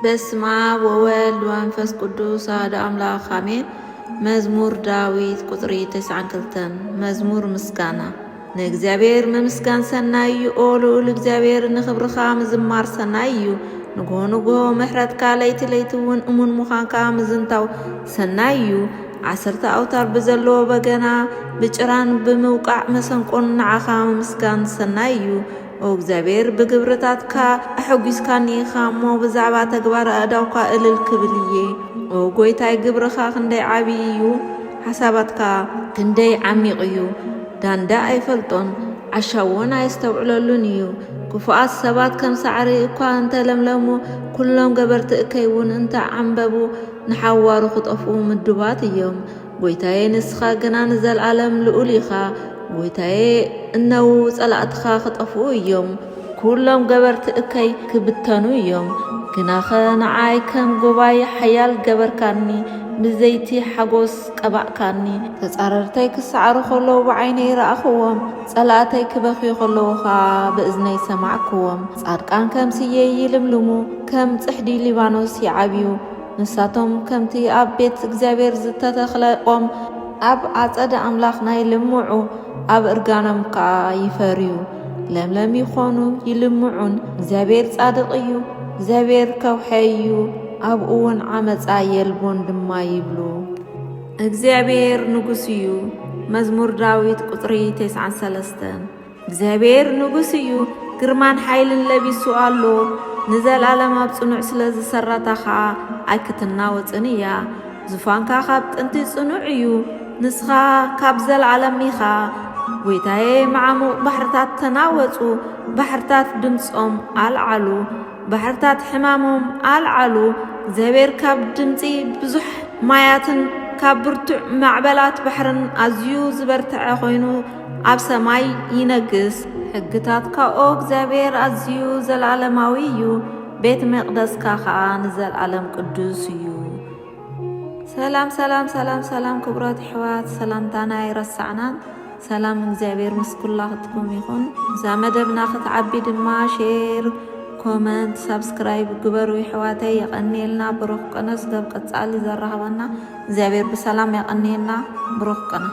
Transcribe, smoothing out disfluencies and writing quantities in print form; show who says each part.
Speaker 1: በስመ አብ ወወልድ ወመንፈስ ቅዱስ አሐዱ አምላክ አሜን። መዝሙር ዳዊት ቁጥሪ 92 መዝሙር ምስጋና ንእግዚአብሔር መምስጋን ሰናይ እዩ። ኦ ልዑል እግዚአብሔር ንኽብርኻ ምዝማር ሰናይ እዩ። ንግሆ ንግሆ ምሕረትካ ለይቲ ለይቲ እውን እሙን ምዃንካ ምዝንታው ሰናይ እዩ። 10 ኣውታር ብዘለዎ በገና ብጭራን ብምውቃዕ መሰንቆን ንዓኻ ምምስጋን ሰናይ እዩ። ኦ እግዚአብሔር ብግብርታትካ ኣሐጒስካኒ ኢኻ እሞ ብዛዕባ ተግባር ኣእዳውካ እልል ክብል እየ። ኦ ጐይታይ ግብርኻ ክንደይ ዓብዪ እዩ፣ ሓሳባትካ ክንደይ ዓሚቕ እዩ። ዳንዳ ኣይፈልጦን ዓሻ እውን ኣየስተውዕለሉን እዩ። ክፉኣት ሰባት ከም ሳዕሪ እኳ እንተለምለሙ ኩሎም ገበርቲ እከይ እውን እንተዓንበቡ ንሓዋሩ ክጠፍኡ ምድባት እዮም። ጐይታዬ ንስኻ ግና ንዘለዓለም ልዑል ኢኻ። ጐይታዬ እነው ጸላእትኻ ክጠፍኡ እዮም፣ ኩሎም ገበርቲ እከይ ክብተኑ እዮም። ግናኸ ንዓይ ከም ጉባኤ ሓያል ገበርካኒ፣ ብዘይቲ ሓጎስ ቀባእካኒ። ተጻረርተይ ክሰዓሩ ከለዉ ብዓይነይ ረኣኽዎም፣ ጸላእተይ ክበኽዩ ከለዉኻ ብእዝነይ ሰማዕክዎም። ጻድቃን ከም ስየ ይልምልሙ፣ ከም ጽሕዲ ሊባኖስ ይዓብዩ። ንሳቶም ከምቲ ኣብ ቤት እግዚአብሔር ዝተተኽለ ኦም ኣብ ኣጸደ ኣምላኽና ይልምዑ፣ ኣብ እርጋኖም ከዓ ይፈርዩ። ለምለም ይኾኑ ይልምዑን። እግዚአብሔር ጻድቕ እዩ፣ እግዚአብሔር ከውሒ እዩ፣ ኣብኡ እውን ዓመፃ የልቦን ድማ ይብሉ። እግዚአብሔር ንጉስ እዩ። መዝሙር ዳዊት ቁጥሪ 93 እግዚአብሔር ንጉስ እዩ፣ ግርማን ሓይልን ለቢሱ ኣሎ። ንዘለዓለም ኣብ ጽኑዕ ስለ ዝሰራታ ኸዓ ኣይክትናወፅን እያ። ዙፋንካ ካብ ጥንቲ ጽኑዕ እዩ፣ ንስኻ ካብ ዘለዓለም ኢኻ። ጐይታዬ መዓሙቕ ባሕርታት ተናወፁ፣ ባሕርታት ድምፆም ኣልዓሉ፣ ባሕርታት ሕማሞም ኣልዓሉ። እግዚአብሔር ካብ ድምፂ ብዙሕ ማያትን ካብ ብርቱዕ ማዕበላት ባሕርን ኣዝዩ ዝበርትዐ ኮይኑ ኣብ ሰማይ ይነግስ። ሕግታትካ ኦ እግዚአብሔር ኣዝዩ ዘለዓለማዊ እዩ፣ ቤት መቕደስካ ኸዓ ንዘለዓለም ቅዱስ እዩ። ሰላም ሰላም ሰላም ሰላም ክቡራት ኣሕዋት፣ ሰላምታና ይረሳዕናን። ሰላም እግዚአብሔር ምስ ኩላኽትኩም ይኹን። እዛ መደብና ክትዓቢ ድማ ሼር፣ ኮመንት፣ ሳብስክራይብ ግበሩ ኣሕዋተይ። የቐኒየልና ብሩኽ ቀነስ ገብ ቀጻሊ ዘራኸበና እግዚአብሔር ብሰላም የቐኒየልና። ብሩኽ ቀነ